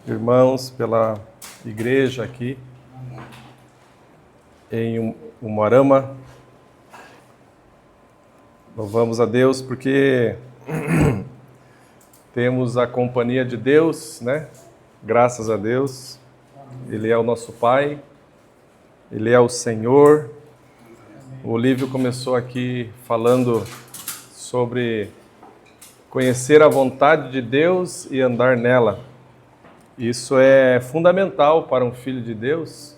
irmãos, pela igreja aqui em Umuarama. Louvamos a Deus porque temos a companhia de Deus, né? Graças a Deus. Ele é o nosso Pai, Ele é o Senhor. O Olívio começou aqui falando sobre conhecer a vontade de Deus e andar nela. Isso é fundamental para um filho de Deus.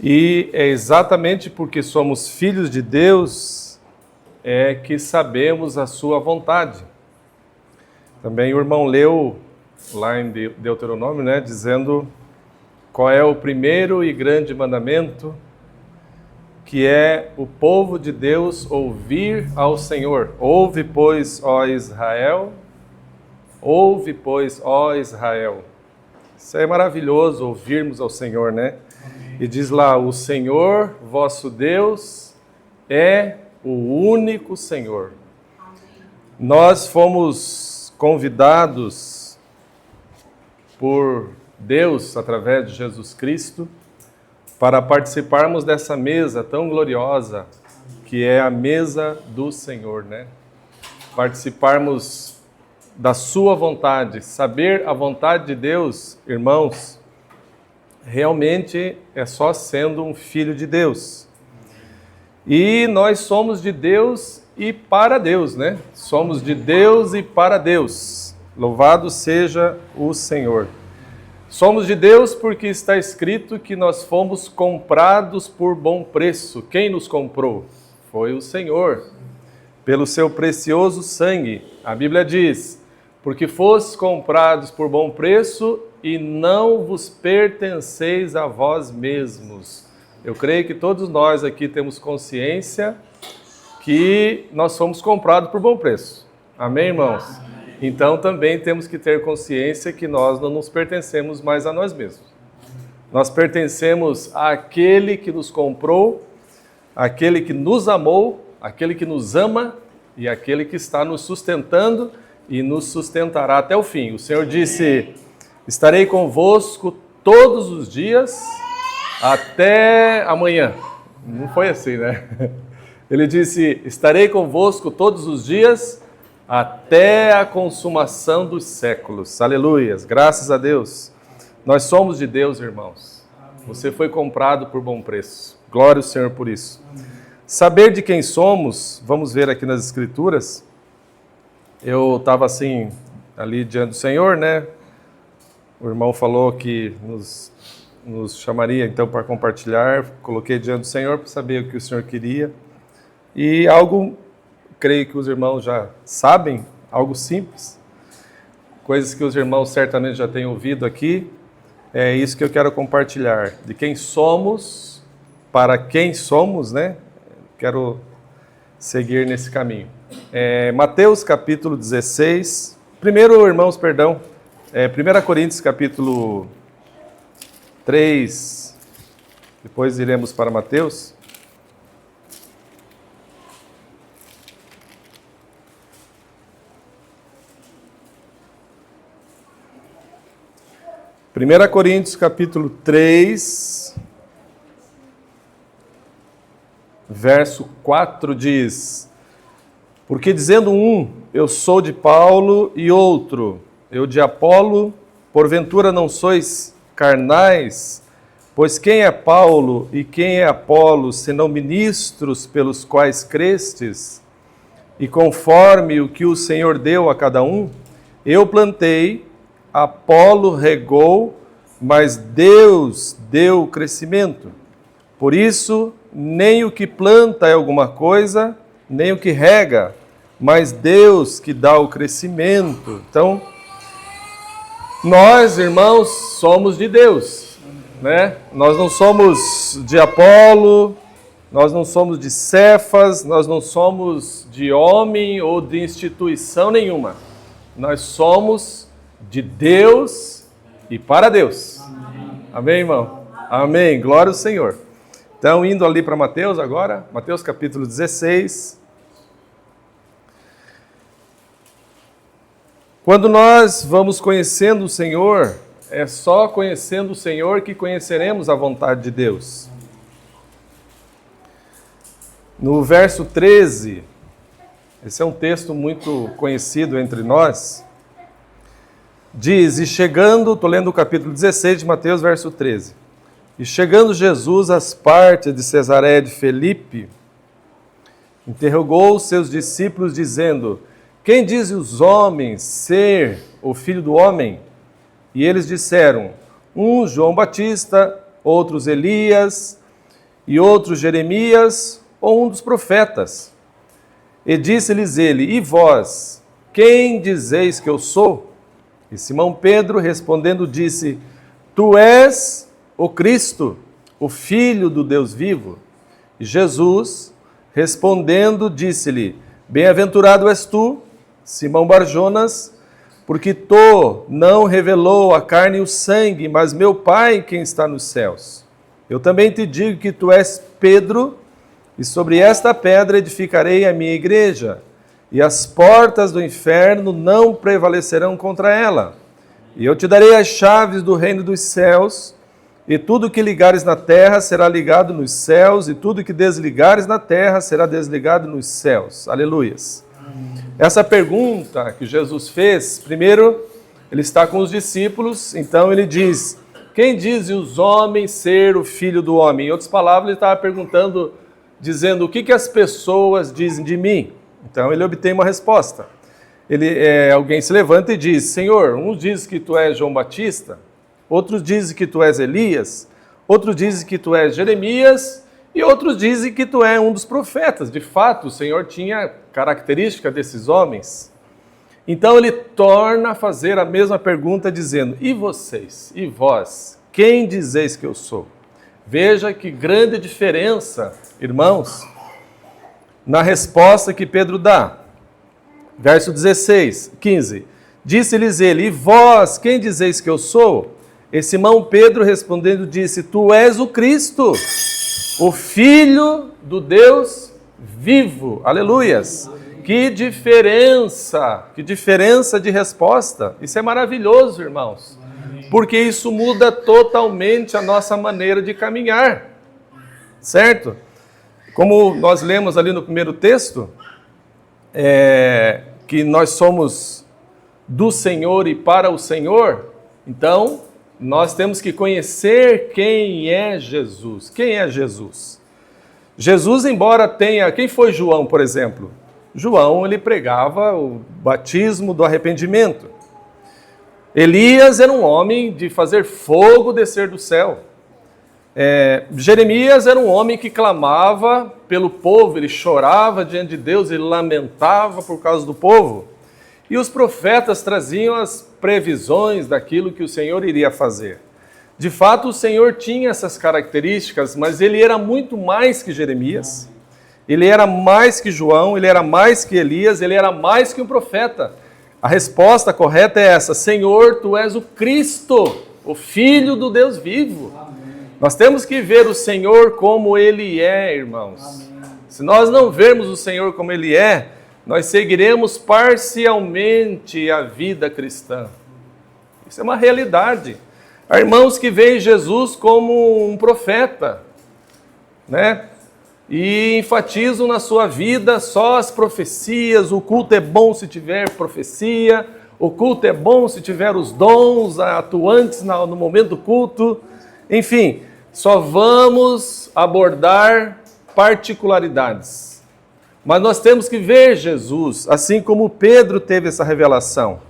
E é exatamente porque somos filhos de Deus que sabemos a sua vontade. Também o irmão leu lá em Deuteronômio, né, dizendo qual é o primeiro e grande mandamento, que é o povo de Deus ouvir ao Senhor. Ouve, pois, ó Israel, ouve, pois, ó Israel. Isso é maravilhoso, ouvirmos ao Senhor, né? E diz lá, o Senhor, vosso Deus, é o único Senhor. Nós fomos convidados por Deus, através de Jesus Cristo, para participarmos dessa mesa tão gloriosa, que é a mesa do Senhor, né? Participarmos da sua vontade, saber a vontade de Deus, irmãos, realmente é só sendo um filho de Deus. E nós somos de Deus e para Deus, né? Somos de Deus e para Deus. Louvado seja o Senhor. Somos de Deus porque está escrito que nós fomos comprados por bom preço. Quem nos comprou? Foi o Senhor, pelo seu precioso sangue. A Bíblia diz, porque fostes comprados por bom preço e não vos pertenceis a vós mesmos. Eu creio que todos nós aqui temos consciência que nós fomos comprados por bom preço. Amém, irmãos? Então também temos que ter consciência que nós não nos pertencemos mais a nós mesmos. Nós pertencemos àquele que nos comprou, àquele que nos amou, àquele que nos ama e àquele que está nos sustentando e nos sustentará até o fim. O Senhor disse, estarei convosco todos os dias até amanhã. Não foi assim, né? Ele disse, estarei convosco todos os dias até a consumação dos séculos. Aleluias, graças a Deus. Nós somos de Deus, irmãos. Você foi comprado por bom preço. Glória ao Senhor por isso. Saber de quem somos, vamos ver aqui nas Escrituras. Eu estava assim, ali diante do Senhor, né? O irmão falou que nos chamaria então para compartilhar. Coloquei diante do Senhor para saber o que o Senhor queria. E algo, creio que os irmãos já sabem, algo simples, coisas que os irmãos certamente já têm ouvido aqui, é isso que eu quero compartilhar, de quem somos, para quem somos, né? Quero seguir nesse caminho. Mateus capítulo 16, primeiro, irmãos, perdão, 1 Coríntios capítulo 3, depois iremos para Mateus. 1 Coríntios capítulo 3, verso 4 diz, porque dizendo um, eu sou de Paulo, e outro, eu de Apolo, porventura não sois carnais? Pois quem é Paulo e quem é Apolo, senão ministros pelos quais crestes? E conforme o que o Senhor deu a cada um, eu plantei, Apolo regou, mas Deus deu o crescimento. Por isso, nem o que planta é alguma coisa, nem o que rega, mas Deus que dá o crescimento. Então, nós, irmãos, somos de Deus, né? Nós não somos de Apolo, nós não somos de Cefas, nós não somos de homem ou de instituição nenhuma. Nós somos de Deus e para Deus. Amém, amém, irmão? Amém, glória ao Senhor. Então, indo ali para Mateus agora, Mateus capítulo 16. Quando nós vamos conhecendo o Senhor, é só conhecendo o Senhor que conheceremos a vontade de Deus. No verso 13, esse é um texto muito conhecido entre nós, diz, e chegando, estou lendo o capítulo 16 de Mateus, verso 13, e chegando Jesus às partes de Cesareia de Filipe, interrogou os seus discípulos, dizendo, quem dizem os homens ser o Filho do Homem? E eles disseram, uns João Batista, outros Elias, e outros Jeremias, ou um dos profetas. E disse-lhes ele, e vós, quem dizeis que eu sou? E Simão Pedro, respondendo, disse, tu és o Cristo, o Filho do Deus vivo. E Jesus, respondendo, disse-lhe, bem-aventurado és tu, Simão Barjonas, porque tu não revelou a carne e o sangue, mas meu Pai quem está nos céus. Eu também te digo que tu és Pedro, e sobre esta pedra edificarei a minha igreja, e as portas do inferno não prevalecerão contra ela. E eu te darei as chaves do reino dos céus, e tudo que ligares na terra será ligado nos céus, e tudo que desligares na terra será desligado nos céus. Aleluias. Essa pergunta que Jesus fez, primeiro, ele está com os discípulos, então ele diz, quem dizem os homens ser o Filho do Homem? Em outras palavras, ele estava perguntando, dizendo, o que as pessoas dizem de mim? Então ele obtém uma resposta. Alguém se levanta e diz, Senhor, uns dizem que tu és João Batista, outros dizem que tu és Elias, outros dizem que tu és Jeremias, e outros dizem que tu és um dos profetas. De fato, o Senhor tinha característica desses homens. Então ele torna a fazer a mesma pergunta, dizendo, e vocês, e vós, quem dizeis que eu sou? Veja que grande diferença, irmãos, na resposta que Pedro dá. Verso 15. Disse-lhes ele, e vós, quem dizeis que eu sou? E Simão Pedro respondendo disse, tu és o Cristo, o Filho do Deus vivo. Aleluias. Que diferença de resposta. Isso é maravilhoso, irmãos. Porque isso muda totalmente a nossa maneira de caminhar. Certo? Como nós lemos ali no primeiro texto, que nós somos do Senhor e para o Senhor, então nós temos que conhecer quem é Jesus. Quem é Jesus? Jesus, embora tenha... Quem foi João, por exemplo? João, ele pregava o batismo do arrependimento. Elias era um homem de fazer fogo descer do céu. Jeremias era um homem que clamava pelo povo, ele chorava diante de Deus, ele lamentava por causa do povo. E os profetas traziam as previsões daquilo que o Senhor iria fazer. De fato, o Senhor tinha essas características, mas ele era muito mais que Jeremias, ele era mais que João, ele era mais que Elias, ele era mais que um profeta. A resposta correta é essa, Senhor, tu és o Cristo, o Filho do Deus vivo. Amém. Nós temos que ver o Senhor como Ele é, irmãos. Amém. Se nós não vermos o Senhor como Ele é, nós seguiremos parcialmente a vida cristã. Isso é uma realidade. Há irmãos que veem Jesus como um profeta, né? E enfatizam na sua vida só as profecias, o culto é bom se tiver profecia, o culto é bom se tiver os dons atuantes no momento do culto. Enfim, só vamos abordar particularidades. Mas nós temos que ver Jesus, assim como Pedro teve essa revelação.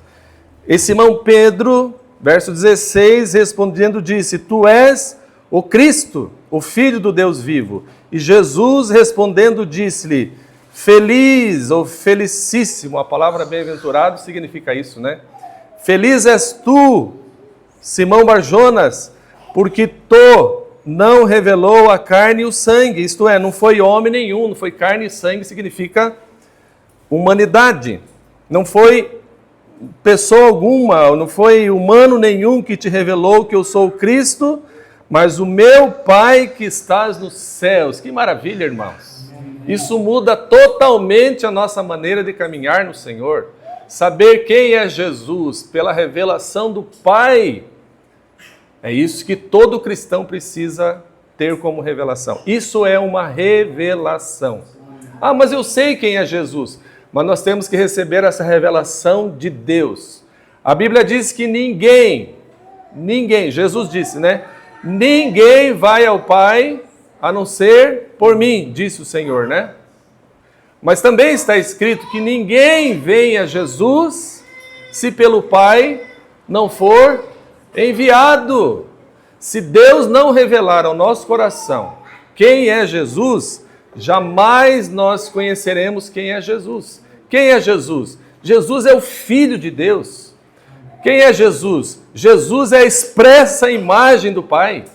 E Simão Pedro, verso 16, respondendo disse, tu és o Cristo, o Filho do Deus vivo. E Jesus respondendo disse-lhe, feliz ou felicíssimo, a palavra bem-aventurado significa isso, né? Feliz és tu, Simão Barjonas, porque tu não revelou a carne e o sangue, isto é, não foi homem nenhum, não foi carne e sangue, significa humanidade. Não foi pessoa alguma, não foi humano nenhum que te revelou que eu sou o Cristo, mas o meu Pai que estás nos céus. Que maravilha, irmãos. Isso muda totalmente a nossa maneira de caminhar no Senhor. saber quem é Jesus pela revelação do Pai, é isso que todo cristão precisa ter como revelação. Isso é uma revelação. Ah, mas eu sei quem é Jesus. Mas nós temos que receber essa revelação de Deus. A Bíblia diz que ninguém, Jesus disse, né? Ninguém vai ao Pai a não ser por mim, disse o Senhor, né? Mas também está escrito que ninguém vem a Jesus se pelo Pai não for enviado. Se Deus não revelar ao nosso coração quem é Jesus, jamais nós conheceremos quem é Jesus. Quem é Jesus? Jesus é o Filho de Deus. Quem é Jesus? Jesus é a expressa imagem do Pai.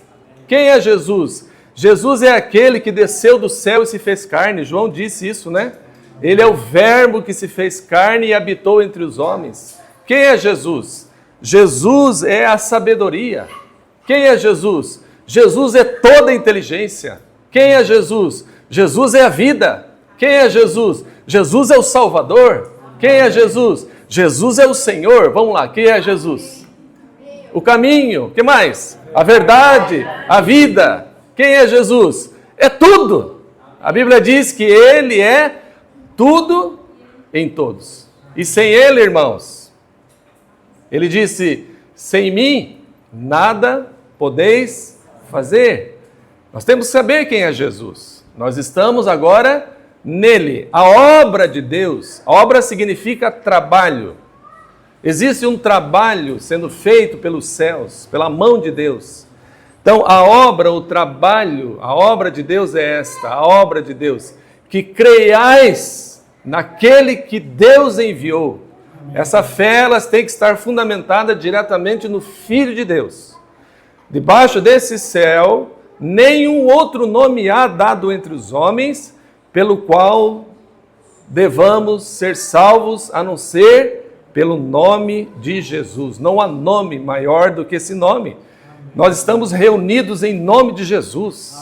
Quem é Jesus? Jesus é aquele que desceu do céu e se fez carne. João disse isso, né? Ele é o Verbo que se fez carne e habitou entre os homens. Quem é Jesus? Jesus é a sabedoria. Quem é Jesus? Jesus é toda a inteligência. Quem é Jesus? Jesus é a vida. Quem é Jesus? Jesus é o Salvador. Quem é Jesus? Jesus é o Senhor. Vamos lá, quem é Jesus? O caminho. Que mais? A verdade, a vida. Quem é Jesus? É tudo. A Bíblia diz que Ele é tudo em todos. E sem Ele, irmãos, Ele disse, sem mim, nada podeis fazer. Nós temos que saber quem é Jesus. Nós estamos agora nele. A obra de Deus, a obra significa trabalho. Existe um trabalho sendo feito pelos céus, pela mão de Deus. Então, a obra, o trabalho, a obra de Deus é esta, a obra de Deus, que creiais naquele que Deus enviou. Essa fé, elas tem que estar fundamentada diretamente no Filho de Deus. Debaixo desse céu, nenhum outro nome há dado entre os homens, pelo qual devamos ser salvos, a não ser pelo nome de Jesus. Não há nome maior do que esse nome. Nós estamos reunidos em nome de Jesus,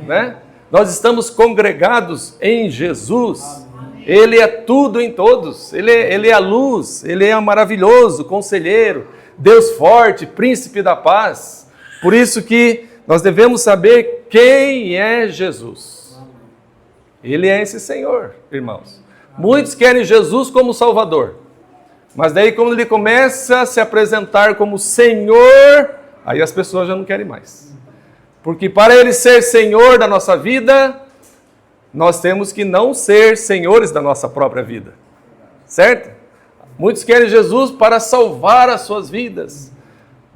né? Nós estamos congregados em Jesus. Ele é tudo em todos. Ele é a luz, Ele é maravilhoso, conselheiro, Deus forte, príncipe da paz. Por isso que nós devemos saber quem é Jesus. Ele é esse Senhor, irmãos. Muitos querem Jesus como Salvador. Mas daí quando Ele começa a se apresentar como Senhor, aí as pessoas já não querem mais. Porque para Ele ser Senhor da nossa vida, nós temos que não ser senhores da nossa própria vida. Certo? Muitos querem Jesus para salvar as suas vidas.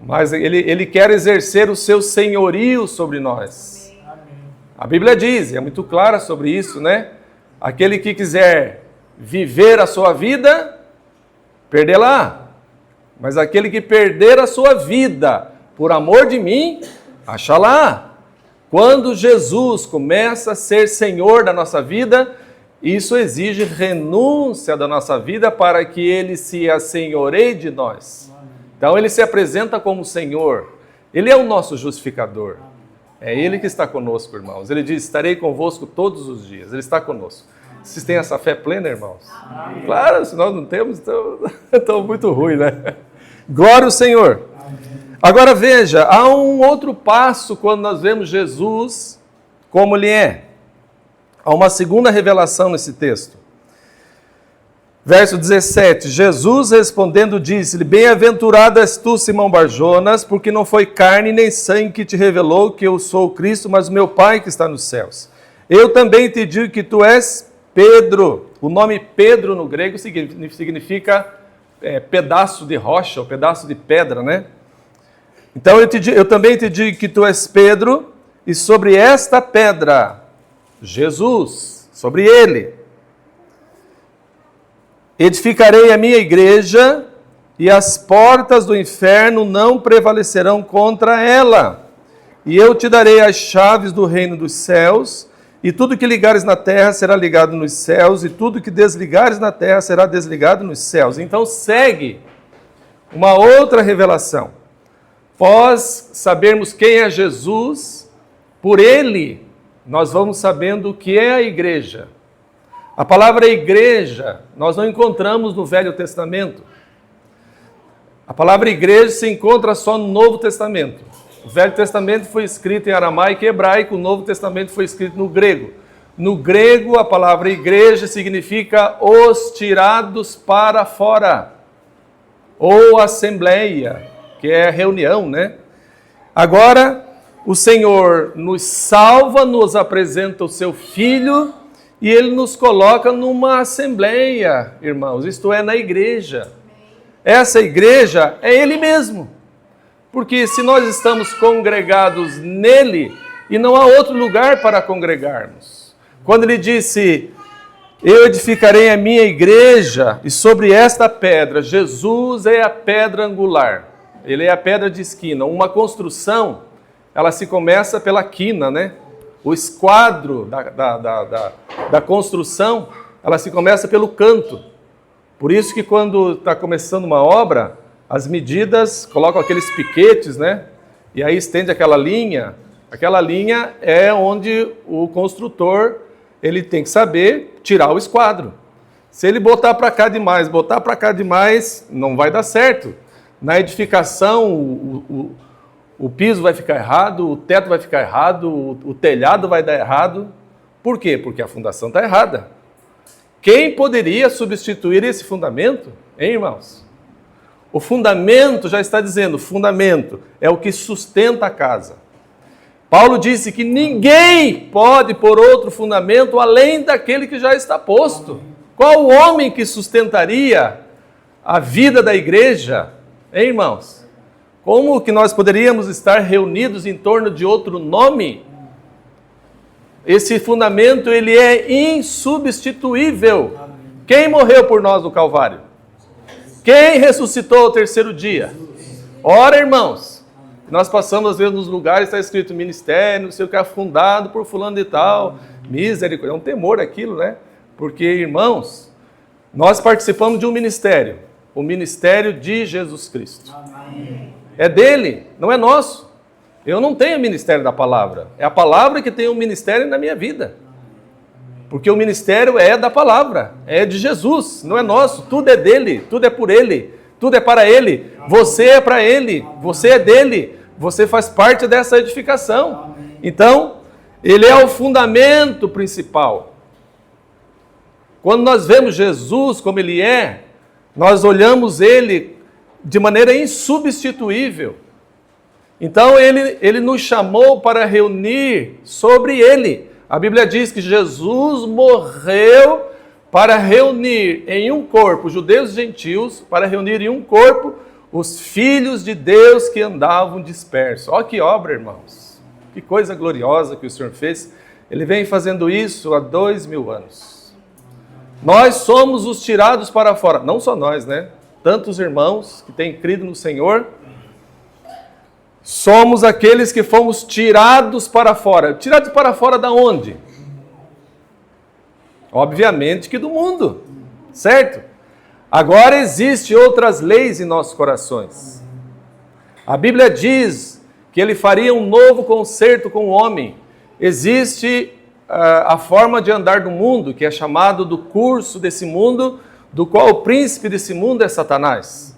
Mas Ele quer exercer o seu senhorio sobre nós. A Bíblia diz, e é muito clara sobre isso, né? Aquele que quiser viver a sua vida, perdê-la. Mas aquele que perder a sua vida por amor de mim, acha-la. Quando Jesus começa a ser Senhor da nossa vida, isso exige renúncia da nossa vida para que Ele se assenhoreie de nós. Então Ele se apresenta como Senhor. Ele é o nosso justificador. É Ele que está conosco, irmãos. Ele diz, estarei convosco todos os dias. Ele está conosco. Vocês têm essa fé plena, irmãos? Amém. Claro, se nós não temos, então muito ruim, né? Glória ao Senhor. Agora veja, há um outro passo quando nós vemos Jesus como Ele é. Há uma segunda revelação nesse texto. Verso 17, Jesus respondendo disse-lhe, bem-aventurado és tu, Simão Barjonas, porque não foi carne nem sangue que te revelou que eu sou o Cristo, mas o meu Pai que está nos céus. Eu também te digo que tu és Pedro. O nome Pedro no grego significa pedaço de rocha, ou pedaço de pedra, né? Então eu também te digo que tu és Pedro, e sobre esta pedra, Jesus, sobre ele, edificarei a minha igreja, e as portas do inferno não prevalecerão contra ela. E eu te darei as chaves do reino dos céus, e tudo que ligares na terra será ligado nos céus, e tudo que desligares na terra será desligado nos céus. Então segue uma outra revelação. Após sabermos quem é Jesus, por Ele nós vamos sabendo o que é a igreja. A palavra igreja nós não encontramos no Velho Testamento. A palavra igreja se encontra só no Novo Testamento. O Velho Testamento foi escrito em aramaico e hebraico, o Novo Testamento foi escrito no grego. No grego, a palavra igreja significa os tirados para fora, ou assembleia, que é reunião, né? Agora, o Senhor nos salva, nos apresenta o seu Filho, e Ele nos coloca numa assembleia, irmãos, isto é, na igreja. Essa igreja é Ele mesmo. Porque se nós estamos congregados nele, e não há outro lugar para congregarmos. Quando Ele disse, eu edificarei a minha igreja, e sobre esta pedra, Jesus é a pedra angular. Ele é a pedra de esquina. Uma construção, ela se começa pela quina, né? O esquadro da construção, ela se começa pelo canto. Por isso que quando está começando uma obra, as medidas colocam aqueles piquetes, né? E aí estende aquela linha. Aquela linha é onde o construtor ele tem que saber tirar o esquadro. Se ele botar para cá demais, não vai dar certo. Na edificação, o piso vai ficar errado, o teto vai ficar errado, o telhado vai dar errado. Por quê? Porque a fundação está errada. Quem poderia substituir esse fundamento? Hein, irmãos? O fundamento, já está dizendo, fundamento é o que sustenta a casa. Paulo disse que ninguém pode pôr outro fundamento além daquele que já está posto. Qual homem que sustentaria a vida da igreja? Hein, irmãos? Como que nós poderíamos estar reunidos em torno de outro nome? Esse fundamento, ele é insubstituível. Quem morreu por nós no Calvário? Quem ressuscitou ao terceiro dia? Ora, irmãos, nós passamos às vezes nos lugares, está escrito ministério, não sei o que, fundado por fulano de tal, misericórdia, é um temor aquilo, né? Porque, irmãos, nós participamos de um ministério, o ministério de Jesus Cristo. Amém. É dele, não é nosso. Eu não tenho ministério da palavra, é a palavra que tem um ministério na minha vida. Porque o ministério é da palavra, é de Jesus, não é nosso, tudo é dele, tudo é por ele, tudo é para ele, você é para ele, você é dele. Você faz parte dessa edificação. Então, ele é o fundamento principal. Quando nós vemos Jesus como ele é, nós olhamos ele de maneira insubstituível. Então, ele nos chamou para reunir sobre ele. A Bíblia diz que Jesus morreu para reunir em um corpo, judeus e gentios, para reunir em um corpo os filhos de Deus que andavam dispersos. Olha que obra, irmãos. Que coisa gloriosa que o Senhor fez. Ele vem fazendo isso há 2000 anos. Nós somos os tirados para fora. Não só nós, né? Tantos irmãos que têm crido no Senhor. Somos aqueles que fomos tirados para fora. Tirados para fora da onde? Obviamente que do mundo. Certo? Agora existem outras leis em nossos corações. A Bíblia diz que ele faria um novo concerto com o homem. Existe a forma de andar do mundo, que é chamado do curso desse mundo, do qual o príncipe desse mundo é Satanás.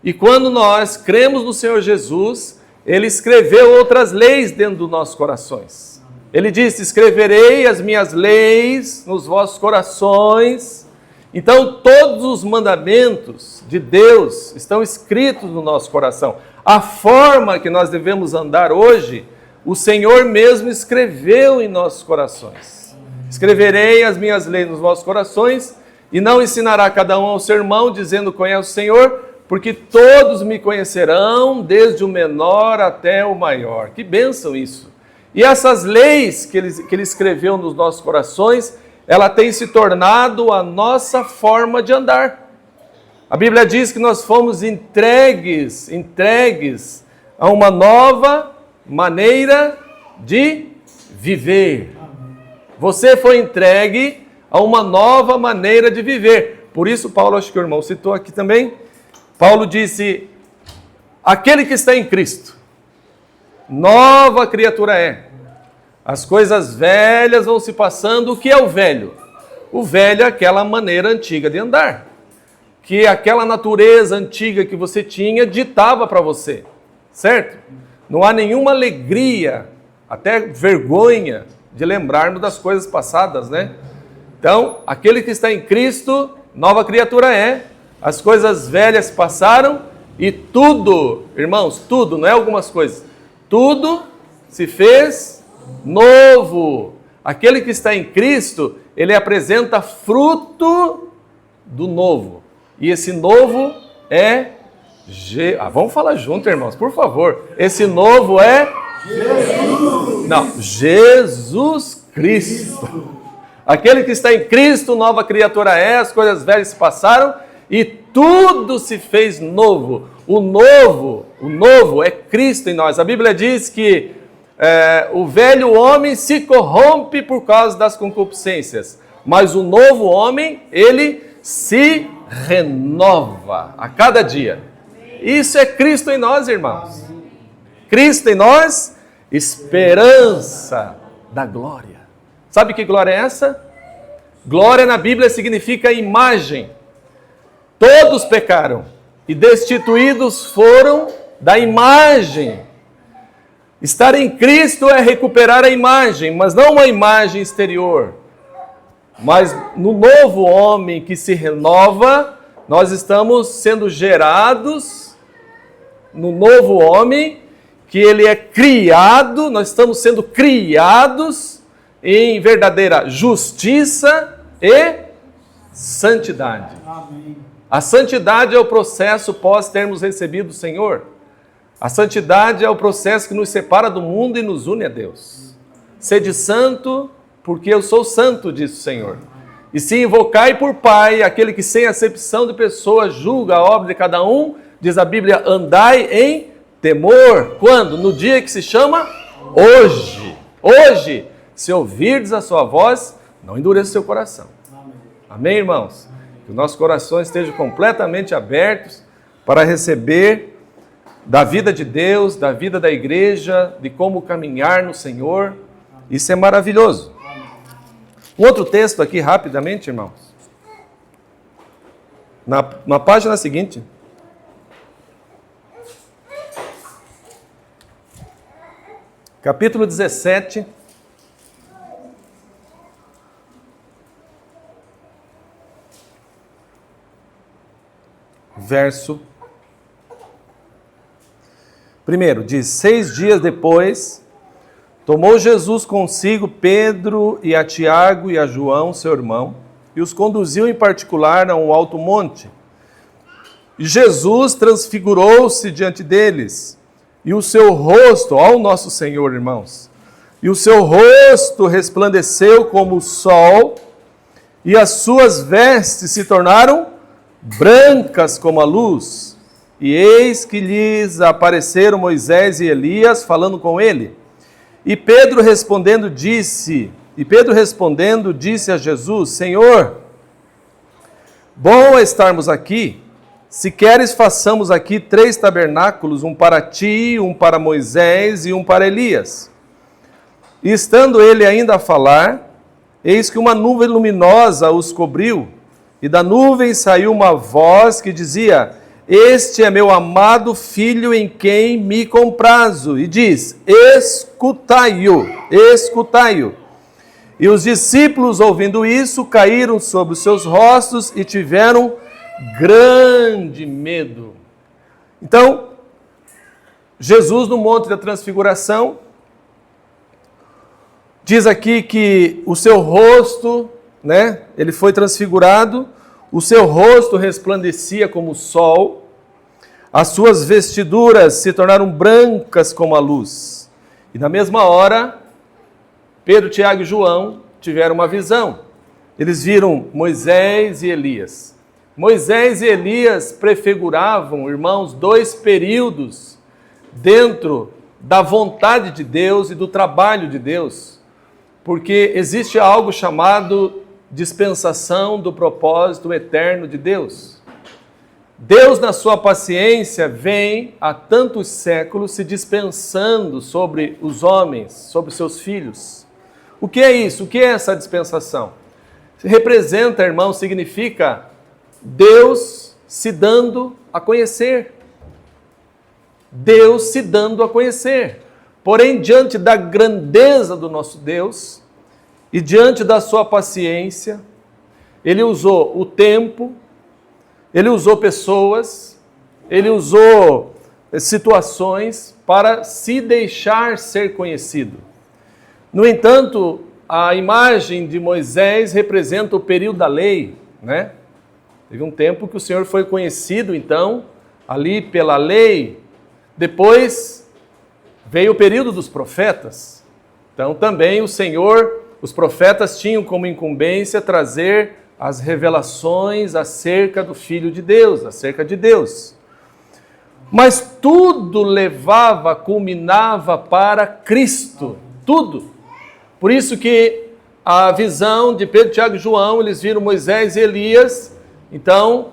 E quando nós cremos no Senhor Jesus, Ele escreveu outras leis dentro dos nossos corações. Ele disse, escreverei as minhas leis nos vossos corações. Então, todos os mandamentos de Deus estão escritos no nosso coração. A forma que nós devemos andar hoje, o Senhor mesmo escreveu em nossos corações. Escreverei as minhas leis nos vossos corações, e não ensinará cada um ao seu irmão, dizendo, conhece o Senhor, porque todos me conhecerão, desde o menor até o maior. Que bênção isso! E essas leis que ele escreveu nos nossos corações, ela tem se tornado a nossa forma de andar. A Bíblia diz que nós fomos entregues a uma nova maneira de viver. Você foi entregue a uma nova maneira de viver. Por isso, Paulo, acho que o irmão citou aqui também, Paulo disse, aquele que está em Cristo, nova criatura é. As coisas velhas vão se passando. O que é o velho? O velho é aquela maneira antiga de andar, que aquela natureza antiga que você tinha ditava para você, certo? Não há nenhuma alegria, até vergonha de lembrarmos das coisas passadas, né? Então, aquele que está em Cristo, nova criatura é, as coisas velhas passaram e tudo, irmãos, tudo, não é algumas coisas, tudo se fez novo. Aquele que está em Cristo, ele apresenta fruto do novo. E esse novo é... vamos falar junto, irmãos, por favor. Esse novo é... Jesus! Não, Jesus Cristo. Aquele que está em Cristo, nova criatura é, as coisas velhas se passaram e tudo se fez novo. O novo é Cristo em nós. A Bíblia diz que o velho homem se corrompe por causa das concupiscências, mas o novo homem, ele se renova a cada dia. Isso é Cristo em nós, irmãos. Cristo em nós, esperança da glória. Sabe que glória é essa? Glória na Bíblia significa imagem. Todos pecaram e destituídos foram da imagem. Estar em Cristo é recuperar a imagem, mas não uma imagem exterior. Mas no novo homem que se renova, nós estamos sendo gerados no novo homem, que ele é criado, nós estamos sendo criados em verdadeira justiça e santidade. Amém. A santidade é o processo pós termos recebido o Senhor. A santidade é o processo que nos separa do mundo e nos une a Deus. Sede santo, porque eu sou santo, diz o Senhor. E se invocai por Pai, aquele que sem acepção de pessoas julga a obra de cada um, diz a Bíblia, andai em temor. Quando? No dia que se chama hoje. Hoje, se ouvirdes a sua voz, não endureça o seu coração. Amém, irmãos? Que os nossos corações estejam completamente abertos para receber da vida de Deus, da vida da igreja, de como caminhar no Senhor. Isso é maravilhoso. Um outro texto aqui, rapidamente, irmãos. Na página seguinte. Capítulo 17. Verso 1, diz: 6 dias depois, tomou Jesus consigo Pedro e a Tiago e a João, seu irmão, e os conduziu em particular a um alto monte. E Jesus transfigurou-se diante deles, e o seu rosto, ó nosso Senhor, irmãos, e o seu rosto resplandeceu como o sol, e as suas vestes se tornaram brancas como a luz. E eis que lhes apareceram Moisés e Elias falando com ele. E Pedro respondendo disse a Jesus: Senhor, bom é estarmos aqui. Se queres, façamos aqui 3 tabernáculos, um para ti, um para Moisés e um para Elias. E estando ele ainda a falar, eis que uma nuvem luminosa os cobriu, e da nuvem saiu uma voz que dizia: Este é meu amado filho em quem me comprazo. E diz: escutai-o, escutai-o. E os discípulos, ouvindo isso, caíram sobre os seus rostos e tiveram grande medo. Então, Jesus no Monte da Transfiguração, diz aqui que o seu rosto, né, ele foi transfigurado, o seu rosto resplandecia como o sol, as suas vestiduras se tornaram brancas como a luz. E na mesma hora, Pedro, Tiago e João tiveram uma visão. Eles viram Moisés e Elias. Moisés e Elias prefiguravam, irmãos, 2 períodos dentro da vontade de Deus e do trabalho de Deus. Porque existe algo chamado dispensação do propósito eterno de Deus. Deus, na sua paciência, vem há tantos séculos se dispensando sobre os homens, sobre seus filhos. O que é isso? O que é essa dispensação? representa, irmão, significa Deus se dando a conhecer. Deus se dando a conhecer. Porém, diante da grandeza do nosso Deus e diante da sua paciência, Ele usou o tempo, Ele usou pessoas, Ele usou situações para se deixar ser conhecido. No entanto, a imagem de Moisés representa o período da lei, né? Teve um tempo que o Senhor foi conhecido, então, ali pela lei. Depois veio o período dos profetas. Então, também o Senhor, os profetas tinham como incumbência trazer as revelações acerca do Filho de Deus, acerca de Deus. Mas tudo levava, culminava para Cristo. Tudo. Por isso que a visão de Pedro, Tiago e João, eles viram Moisés e Elias. Então,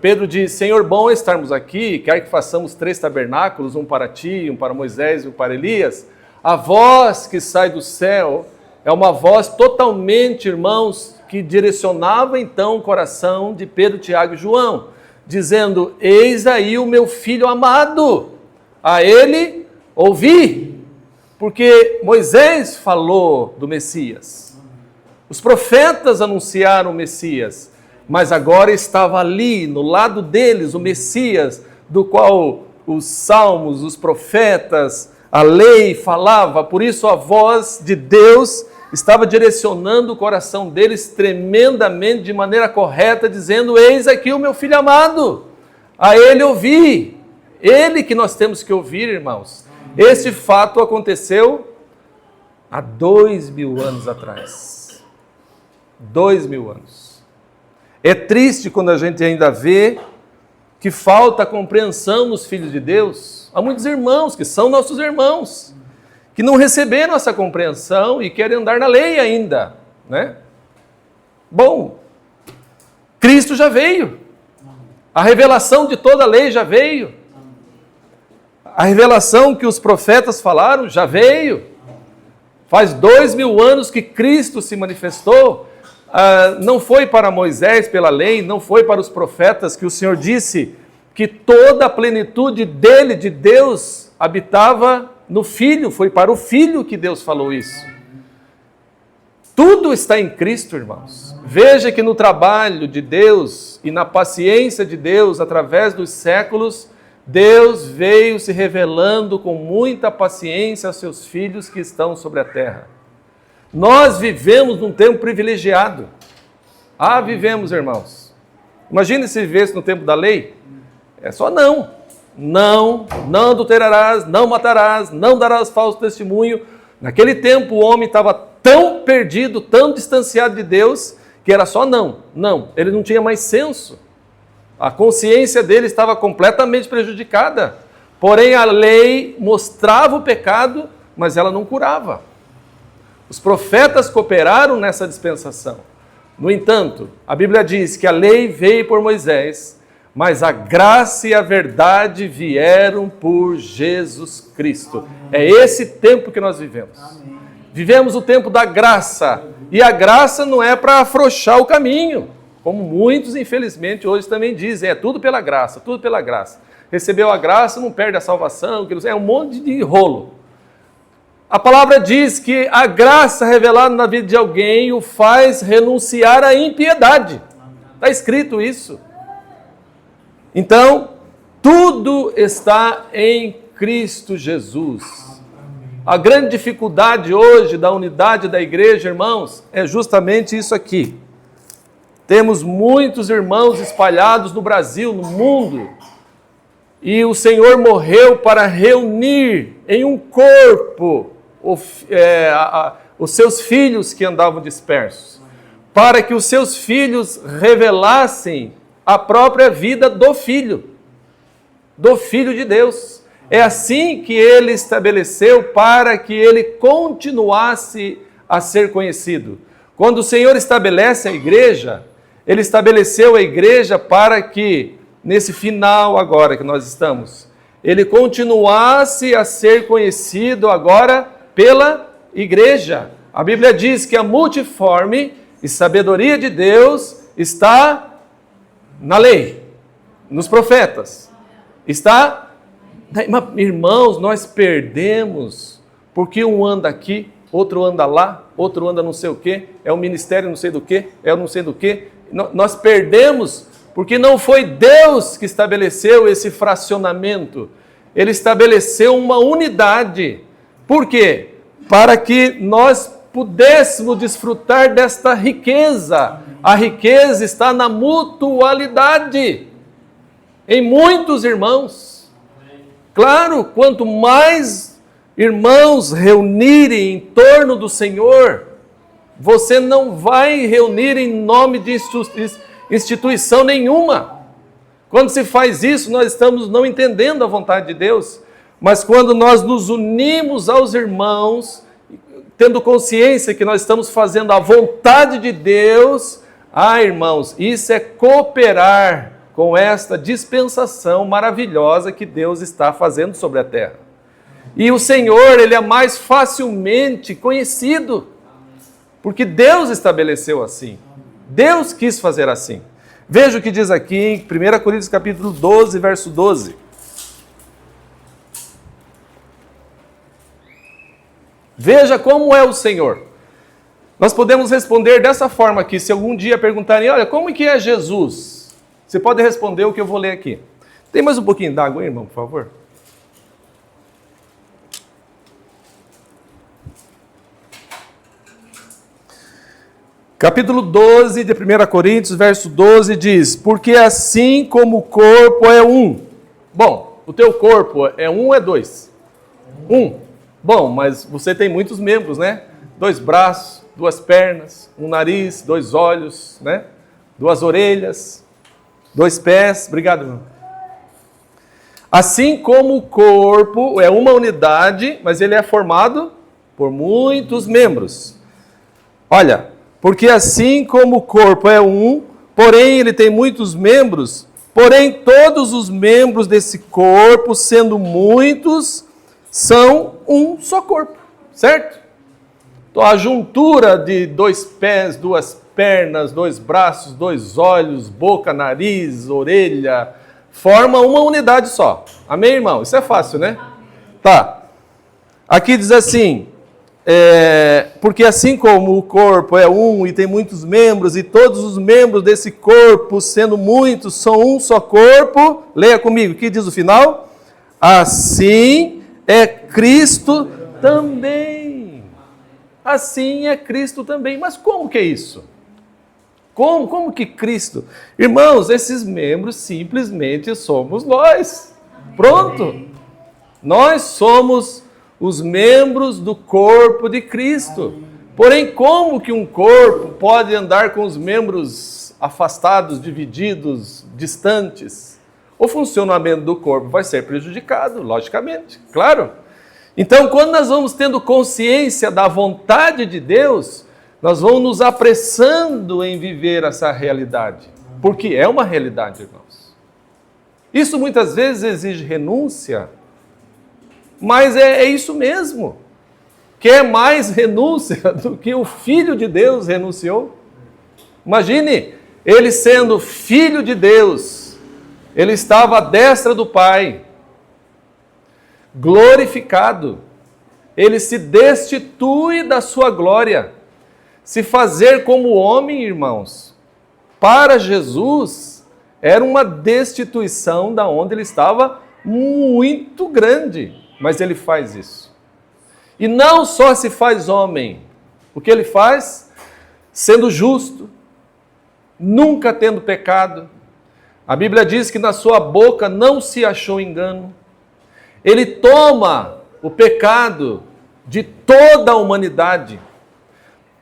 Pedro diz, Senhor, bom é estarmos aqui, quer que façamos 3 tabernáculos, um para ti, um para Moisés e um para Elias. A voz que sai do céu é uma voz totalmente, irmãos, que direcionava então o coração de Pedro, Tiago e João, dizendo, eis aí o meu filho amado, a ele ouvi. Porque Moisés falou do Messias, os profetas anunciaram o Messias, mas agora estava ali, no lado deles, o Messias, do qual os salmos, os profetas, a lei falava. Por isso a voz de Deus estava direcionando o coração deles tremendamente, de maneira correta, dizendo, eis aqui o meu filho amado, a ele ouvi. Ele que nós temos que ouvir, irmãos. Esse fato aconteceu há 2000 anos atrás. 2000 anos. É triste quando a gente ainda vê que falta compreensão nos filhos de Deus. Há muitos irmãos que são nossos irmãos, que não receberam essa compreensão e querem andar na lei ainda, né? Bom, Cristo já veio. A revelação de toda a lei já veio. A revelação que os profetas falaram já veio. Faz 2000 anos que Cristo se manifestou. Não foi para Moisés pela lei, não foi para os profetas que o Senhor disse que toda a plenitude dele, de Deus, habitava no Filho. Foi para o Filho que Deus falou isso. Tudo está em Cristo, irmãos. Veja que no trabalho de Deus e na paciência de Deus, através dos séculos, Deus veio se revelando com muita paciência aos seus filhos que estão sobre a terra. Nós vivemos num tempo privilegiado. Vivemos, irmãos. Imagine se vivesse no tempo da lei. É só não. Não adulterarás, não matarás, não darás falso testemunho. Naquele tempo o homem estava tão perdido, tão distanciado de Deus, que era só não. Ele não tinha mais senso. A consciência dele estava completamente prejudicada. Porém, a lei mostrava o pecado, mas ela não curava. Os profetas cooperaram nessa dispensação. No entanto, a Bíblia diz que a lei veio por Moisés, mas a graça e a verdade vieram por Jesus Cristo. É esse tempo que nós vivemos. Vivemos o tempo da graça. E a graça não é para afrouxar o caminho. Como muitos, infelizmente, hoje também dizem, é tudo pela graça, tudo pela graça. Recebeu a graça, não perde a salvação, é um monte de rolo. A palavra diz que a graça revelada na vida de alguém o faz renunciar à impiedade. Está escrito isso. Então, tudo está em Cristo Jesus. A grande dificuldade hoje da unidade da igreja, irmãos, é justamente isso aqui. Temos muitos irmãos espalhados no Brasil, no mundo, e o Senhor morreu para reunir em um corpo os seus filhos que andavam dispersos, para que os seus filhos revelassem a própria vida do Filho de Deus. É assim que ele estabeleceu para que ele continuasse a ser conhecido. Quando o Senhor estabelece a igreja, ele estabeleceu a igreja para que, nesse final agora que nós estamos, ele continuasse a ser conhecido agora pela igreja. A Bíblia diz que a multiforme e sabedoria de Deus está na lei, nos profetas. Está, irmãos, nós perdemos, porque um anda aqui, outro anda lá, outro anda não sei o quê, é o ministério não sei do quê, é o não sei do quê. Nós perdemos porque não foi Deus que estabeleceu esse fracionamento. Ele estabeleceu uma unidade. Por quê? Para que nós pudéssemos desfrutar desta riqueza. A riqueza está na mutualidade. Em muitos irmãos. Claro, quanto mais irmãos reunirem em torno do Senhor, você não vai reunir em nome de instituição nenhuma. Quando se faz isso, nós estamos não entendendo a vontade de Deus. Mas quando nós nos unimos aos irmãos, tendo consciência que nós estamos fazendo a vontade de Deus, irmãos, isso é cooperar com esta dispensação maravilhosa que Deus está fazendo sobre a terra. E o Senhor, Ele é mais facilmente conhecido, porque Deus estabeleceu assim. Deus quis fazer assim. Veja o que diz aqui em 1 Coríntios capítulo 12, verso 12. Veja como é o Senhor. Nós podemos responder dessa forma aqui, se algum dia perguntarem, olha, como que é Jesus? Você pode responder o que eu vou ler aqui. Tem mais um pouquinho d'água, irmão, por favor? Capítulo 12 de 1 Coríntios, verso 12 diz, porque assim como o corpo é um. Bom, o teu corpo é um ou é dois? Um. Bom, mas você tem muitos membros, né? 2 braços, 2 pernas, um nariz, 2 olhos, né? 2 orelhas, 2 pés. Obrigado, irmão. Assim como o corpo é uma unidade, mas ele é formado por muitos membros. Olha, porque assim como o corpo é um, porém ele tem muitos membros, porém todos os membros desse corpo, sendo muitos, são um só corpo, certo? Então a juntura de 2 pés, 2 pernas, 2 braços, 2 olhos, boca, nariz, orelha, forma uma unidade só. Amém, irmão? Isso é fácil, né? Tá. Aqui diz assim, porque assim como o corpo é um e tem muitos membros, e todos os membros desse corpo, sendo muitos, são um só corpo, leia comigo, o que diz o final? Assim é Cristo também. Assim é Cristo também. Mas como que é isso? Como que Cristo? Irmãos, esses membros simplesmente somos nós. Pronto. Nós somos os membros do corpo de Cristo. Porém, como que um corpo pode andar com os membros afastados, divididos, distantes? O funcionamento do corpo vai ser prejudicado, logicamente, claro. Então, quando nós vamos tendo consciência da vontade de Deus, nós vamos nos apressando em viver essa realidade. Porque é uma realidade, irmãos. Isso muitas vezes exige renúncia, mas é isso mesmo. Quer mais renúncia do que o Filho de Deus renunciou? Imagine, ele sendo Filho de Deus, ele estava à destra do Pai, glorificado. Ele se destitui da sua glória. Se fazer como homem, irmãos, para Jesus, era uma destituição da onde ele estava muito grande. Mas ele faz isso. E não só se faz homem. O que ele faz? Sendo justo, nunca tendo pecado. A Bíblia diz que na sua boca não se achou engano. Ele toma o pecado de toda a humanidade.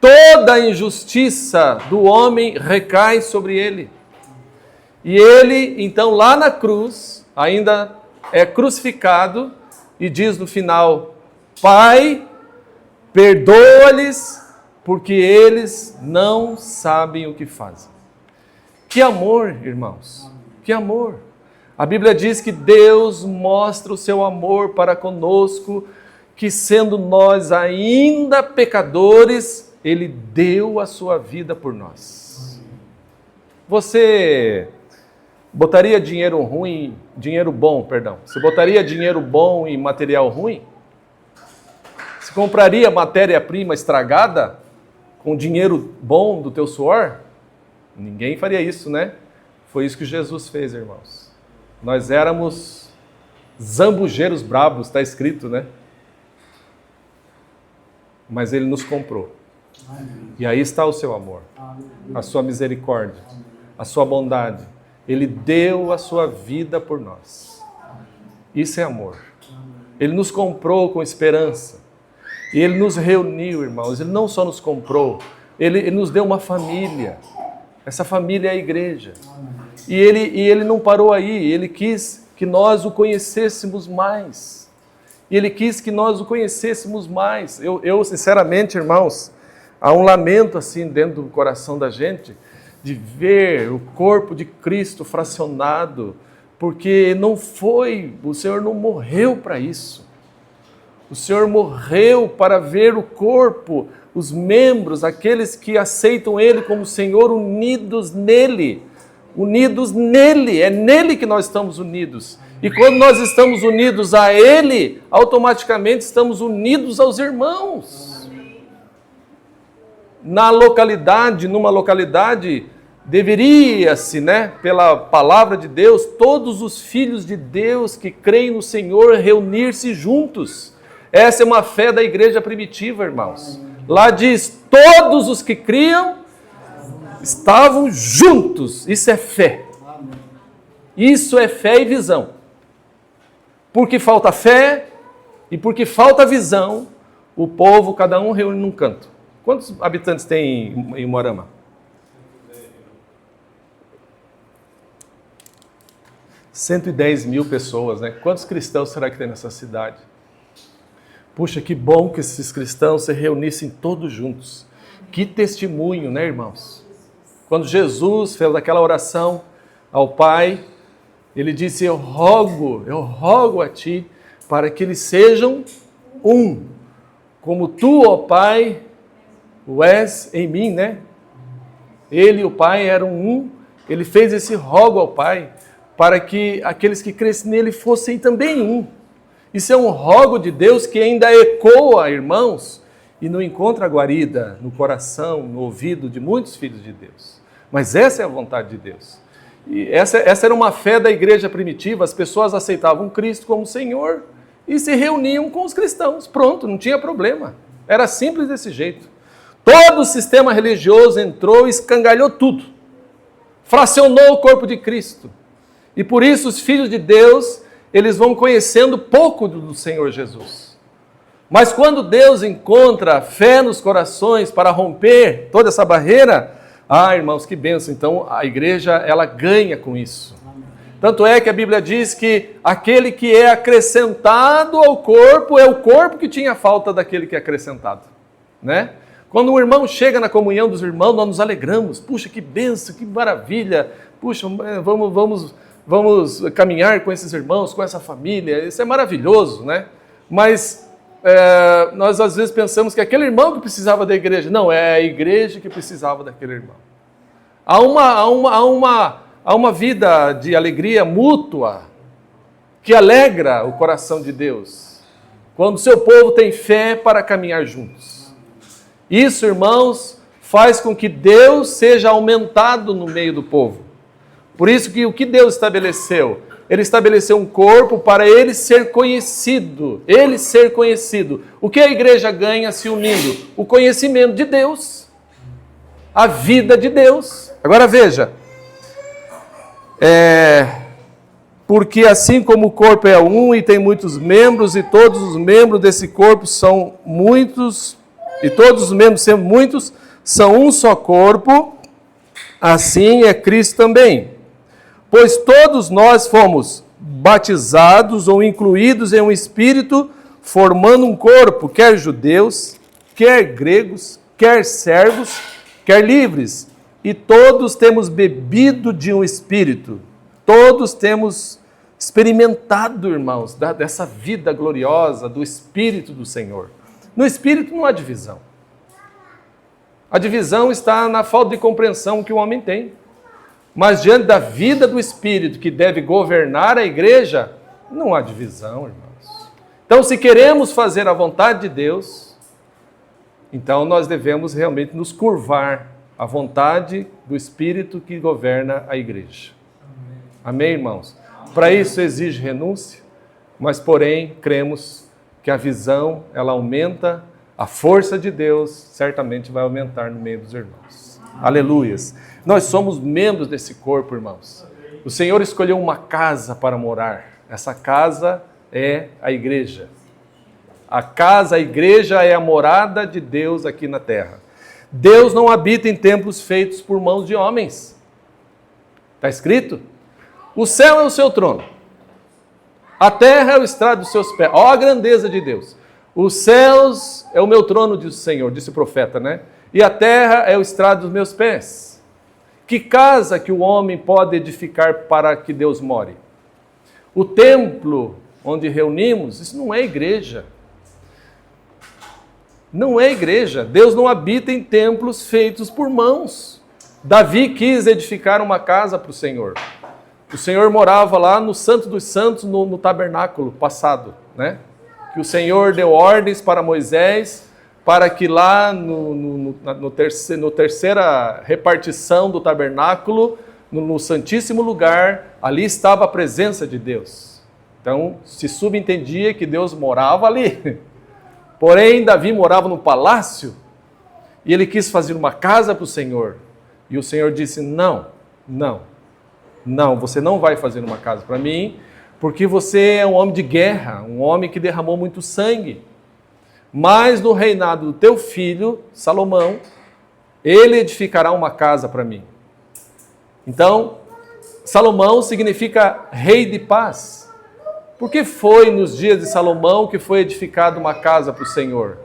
Toda a injustiça do homem recai sobre ele. E ele, então, lá na cruz, ainda é crucificado e diz no final, Pai, perdoa-lhes, porque eles não sabem o que fazem. Que amor, irmãos, que amor. A Bíblia diz que Deus mostra o seu amor para conosco, que sendo nós ainda pecadores, Ele deu a sua vida por nós. Você botaria dinheiro bom, você botaria dinheiro bom em material ruim? Você compraria matéria-prima estragada com dinheiro bom do teu suor? Ninguém faria isso, né? Foi isso que Jesus fez, irmãos. Nós éramos zambujeiros brabos, está escrito, né? Mas Ele nos comprou. E aí está o seu amor, a sua misericórdia, a sua bondade. Ele deu a sua vida por nós. Isso é amor. Ele nos comprou com esperança. E Ele nos reuniu, irmãos. Ele não só nos comprou, Ele nos deu uma família. Essa família é a igreja. E ele não parou aí. Ele quis que nós o conhecêssemos mais. E Ele quis que nós o conhecêssemos mais. Eu sinceramente, irmãos, há um lamento assim dentro do coração da gente de ver o corpo de Cristo fracionado, porque o Senhor não morreu para isso. O Senhor morreu para ver o corpo, os membros, aqueles que aceitam Ele como Senhor, unidos nele. Unidos nele, é nele que nós estamos unidos. E quando nós estamos unidos a Ele, automaticamente estamos unidos aos irmãos. Numa localidade, deveria-se, pela palavra de Deus, todos os filhos de Deus que creem no Senhor reunir-se juntos. Essa é uma fé da igreja primitiva, irmãos. Lá diz, todos os que criam estavam juntos. Isso é fé. Isso é fé e visão. Porque falta fé e porque falta visão, o povo, cada um reúne num canto. Quantos habitantes tem em Moarama? 110 mil pessoas, né? Quantos cristãos será que tem nessa cidade? Puxa, que bom que esses cristãos se reunissem todos juntos. Que testemunho, né, irmãos? Quando Jesus fez aquela oração ao Pai, Ele disse, eu rogo a Ti, para que eles sejam um, como Tu, ó Pai, o és em mim, né? Ele e o Pai eram um. Ele fez esse rogo ao Pai, para que aqueles que crescem nele fossem também um. Isso é um rogo de Deus que ainda ecoa, irmãos, e não encontra guarida no coração, no ouvido de muitos filhos de Deus. Mas essa é a vontade de Deus. E essa era uma fé da igreja primitiva, as pessoas aceitavam Cristo como Senhor e se reuniam com os cristãos. Pronto, não tinha problema. Era simples desse jeito. Todo o sistema religioso entrou e escangalhou tudo. Fracionou o corpo de Cristo. E por isso os filhos de Deus, eles vão conhecendo pouco do Senhor Jesus. Mas quando Deus encontra fé nos corações para romper toda essa barreira, irmãos, que bênção. Então a igreja, ela ganha com isso. Tanto é que a Bíblia diz que aquele que é acrescentado ao corpo é o corpo que tinha falta daquele que é acrescentado, né? Quando um irmão chega na comunhão dos irmãos, nós nos alegramos. Puxa, que bênção, que maravilha. Puxa, vamos caminhar com esses irmãos, com essa família. Isso é maravilhoso, né? Mas nós às vezes pensamos que aquele irmão que precisava da igreja. Não, é a igreja que precisava daquele irmão. Há uma vida de alegria mútua que alegra o coração de Deus, quando o seu povo tem fé para caminhar juntos. Isso, irmãos, faz com que Deus seja aumentado no meio do povo. Por isso que o que Deus estabeleceu? Ele estabeleceu um corpo para ele ser conhecido. Ele ser conhecido. O que a igreja ganha se unindo? O conhecimento de Deus. A vida de Deus. Agora veja. Porque assim como o corpo é um e tem muitos membros, e todos os membros desse corpo são muitos, e todos os membros sendo muitos, são um só corpo, assim é Cristo também. Pois todos nós fomos batizados ou incluídos em um espírito, formando um corpo, quer judeus, quer gregos, quer servos, quer livres. E todos temos bebido de um espírito. Todos temos experimentado, irmãos, dessa vida gloriosa do Espírito do Senhor. No Espírito não há divisão. A divisão está na falta de compreensão que o homem tem. Mas diante da vida do Espírito que deve governar a igreja, não há divisão, irmãos. Então, se queremos fazer a vontade de Deus, então nós devemos realmente nos curvar à vontade do Espírito que governa a igreja. Amém, irmãos? Para isso exige renúncia, mas porém cremos que a visão, ela aumenta, a força de Deus certamente vai aumentar no meio dos irmãos. Aleluias! Nós somos membros desse corpo, irmãos. O Senhor escolheu uma casa para morar. Essa casa é a igreja. A casa, a igreja é a morada de Deus aqui na terra. Deus não habita em templos feitos por mãos de homens. Está escrito? O céu é o seu trono. A terra é o estrado dos seus pés. Ó a grandeza de Deus. Os céus é o meu trono, diz o Senhor, disse o profeta, né? E a terra é o estrado dos meus pés. Que casa que o homem pode edificar para que Deus more? O templo onde reunimos, isso não é igreja. Não é igreja. Deus não habita em templos feitos por mãos. Davi quis edificar uma casa para o Senhor. O Senhor morava lá no Santo dos Santos, no tabernáculo passado, né? Que o Senhor deu ordens para Moisés, para que lá no terceira repartição do tabernáculo, no Santíssimo Lugar, ali estava a presença de Deus. Então, se subentendia que Deus morava ali. Porém, Davi morava no palácio e ele quis fazer uma casa para o Senhor. E o Senhor disse, não, você não vai fazer uma casa para mim, porque você é um homem de guerra, um homem que derramou muito sangue. Mas no reinado do teu filho, Salomão, ele edificará uma casa para mim. Então, Salomão significa rei de paz. Por que foi nos dias de Salomão que foi edificada uma casa para o Senhor?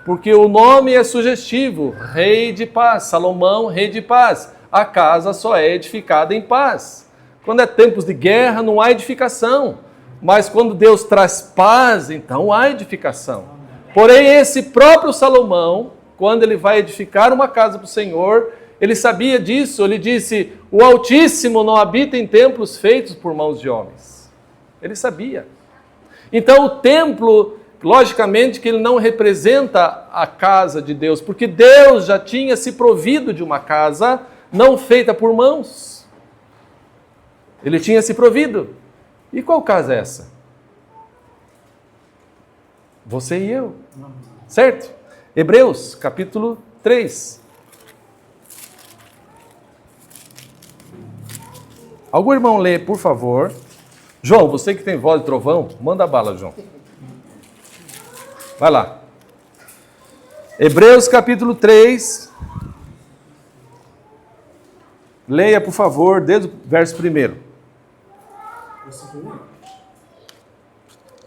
Porque o nome é sugestivo, rei de paz, Salomão, rei de paz. A casa só é edificada em paz. Quando é tempos de guerra, não há edificação. Mas quando Deus traz paz, então há edificação. Porém, esse próprio Salomão, quando ele vai edificar uma casa para o Senhor, ele sabia disso, ele disse, o Altíssimo não habita em templos feitos por mãos de homens. Ele sabia. Então o templo, logicamente que ele não representa a casa de Deus, porque Deus já tinha se provido de uma casa não feita por mãos. Ele tinha se provido. E qual casa é essa? Você e eu. Certo? Hebreus, capítulo 3. Algum irmão lê, por favor. João, você que tem voz de trovão, manda bala, João. Vai lá. Hebreus, capítulo 3. Leia, por favor, desde o verso 1.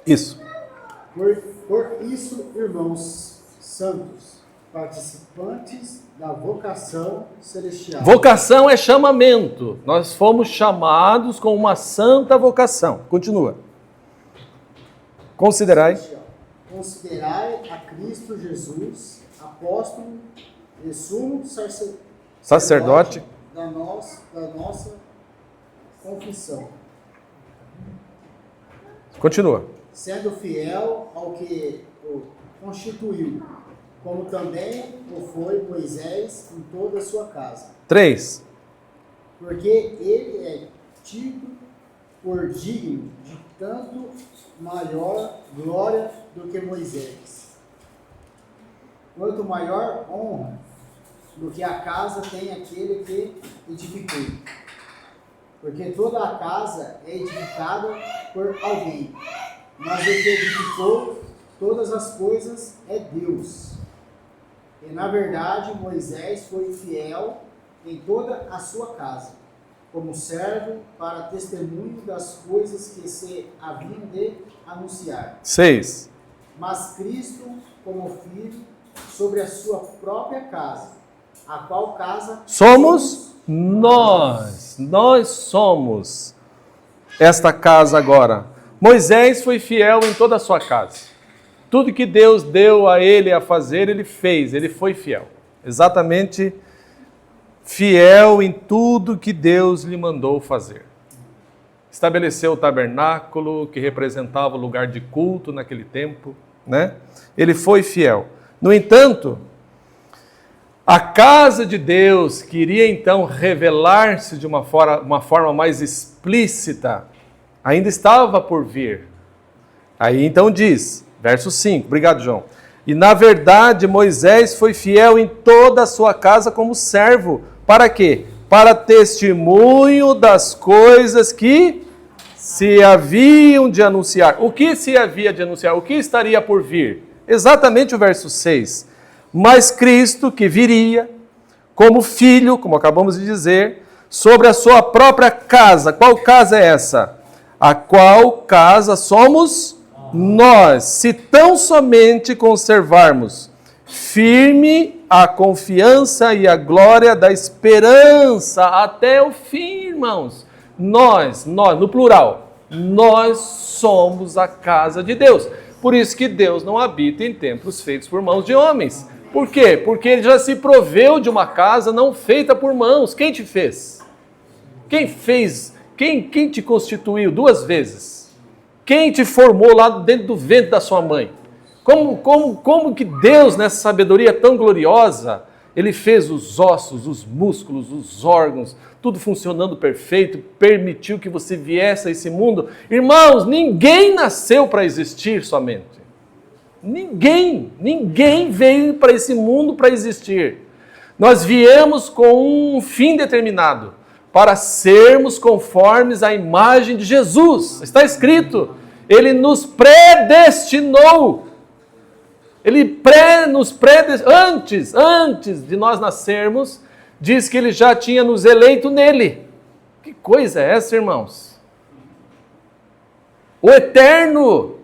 Isso. Por isso, irmãos santos, participantes da vocação celestial. Vocação é chamamento. Nós fomos chamados com uma santa vocação. Continua. Considerai a Cristo Jesus, apóstolo e sumo sacerdote da nossa confissão. Continua. Sendo fiel ao que o constituiu, como também o foi Moisés em toda a sua casa. 3. Porque ele é tido por digno de tanto maior glória do que Moisés. Quanto maior honra do que a casa tem aquele que edificou. Porque toda a casa é edificada por alguém, mas o que edificou todas as coisas é Deus. E na verdade Moisés foi fiel em toda a sua casa, como servo para testemunho das coisas que se haviam de anunciar. 6. Mas Cristo como filho sobre a sua própria casa, a qual casa somos nós. Nós somos esta casa agora. Moisés foi fiel em toda a sua casa. Tudo que Deus deu a ele a fazer, ele fez, ele foi fiel. exatamente fiel em tudo que Deus lhe mandou fazer. Estabeleceu o tabernáculo, que representava o lugar de culto naquele tempo, né? Ele foi fiel. No entanto, a casa de Deus queria então revelar-se de uma forma mais explícita, ainda estava por vir. Aí então diz, verso 5, obrigado João. E na verdade Moisés foi fiel em toda a sua casa como servo. Para quê? Para testemunho das coisas que se haviam de anunciar. O que se havia de anunciar? O que estaria por vir? Exatamente o verso 6. Mas Cristo que viria como filho, como acabamos de dizer, sobre a sua própria casa. Qual casa é essa? A qual casa somos nós, se tão somente conservarmos firme a confiança e a glória da esperança até o fim, irmãos. Nós, no plural, nós somos a casa de Deus. Por isso que Deus não habita em templos feitos por mãos de homens. Por quê? Porque Ele já se proveu de uma casa não feita por mãos. Quem te fez? Quem fez? Quem te constituiu 2 vezes? Quem te formou lá dentro do ventre da sua mãe? Como que Deus, nessa sabedoria tão gloriosa, Ele fez os ossos, os músculos, os órgãos, tudo funcionando perfeito, permitiu que você viesse a esse mundo. Irmãos, ninguém nasceu para existir somente. Ninguém veio para esse mundo para existir. Nós viemos com um fim determinado, para sermos conformes à imagem de Jesus. Está escrito, Ele nos predestinou. Ele nos predestinou, antes de nós nascermos, diz que Ele já tinha nos eleito nele. Que coisa é essa, irmãos? O eterno,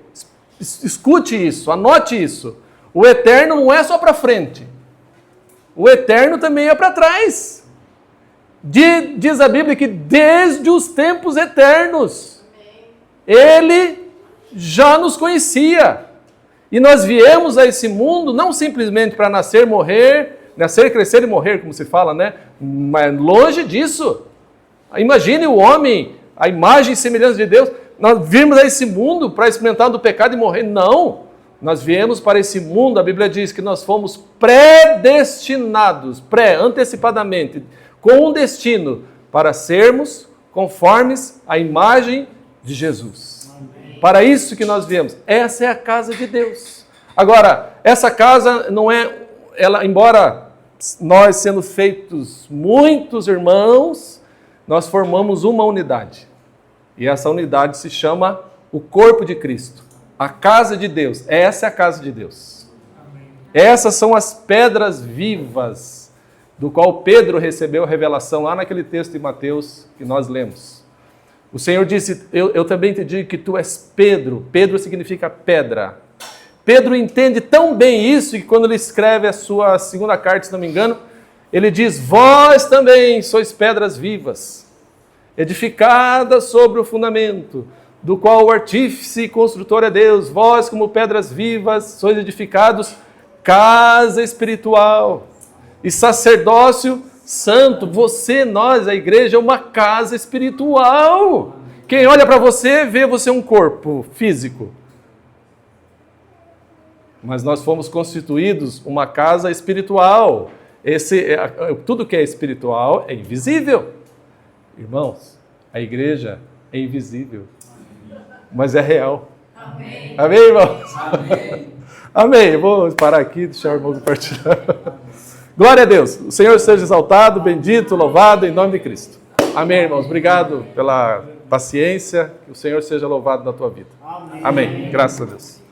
escute isso, anote isso. O eterno não é só para frente. O eterno também é para trás. Diz a Bíblia que desde os tempos eternos, Ele já nos conhecia. E nós viemos a esse mundo não simplesmente para nascer, crescer e morrer, como se fala, né? Mas longe disso. Imagine o homem, a imagem e semelhança de Deus. Nós viemos a esse mundo para experimentar do pecado e morrer. Não! Nós viemos para esse mundo, a Bíblia diz que nós fomos predestinados, antecipadamente, com um destino, para sermos conformes à imagem de Jesus. Amém. Para isso que nós viemos. Essa é a casa de Deus. Agora, essa casa não é, embora nós sendo feitos muitos irmãos, nós formamos uma unidade. E essa unidade se chama o corpo de Cristo. A casa de Deus. Essa é a casa de Deus. Amém. Essas são as pedras vivas, do qual Pedro recebeu a revelação lá naquele texto de Mateus que nós lemos. O Senhor disse, eu também te digo que tu és Pedro. Pedro significa pedra. Pedro entende tão bem isso que quando ele escreve a sua 2ª carta, se não me engano, ele diz, vós também sois pedras vivas, edificadas sobre o fundamento, do qual o artífice e construtor é Deus. Vós, como pedras vivas, sois edificados casa espiritual e sacerdócio santo. Nós, a igreja, é uma casa espiritual. Quem olha para você, vê você um corpo físico. Mas nós fomos constituídos uma casa espiritual. Tudo que é espiritual é invisível. Irmãos, a igreja é invisível, mas é real. Amém. Amém, irmãos? Amém. Amém. Vou parar aqui, deixar o irmão compartilhar. Glória a Deus. O Senhor seja exaltado, bendito, louvado, em nome de Cristo. Amém, irmãos. Obrigado pela paciência. Que o Senhor seja louvado na tua vida. Amém. Amém. Graças a Deus.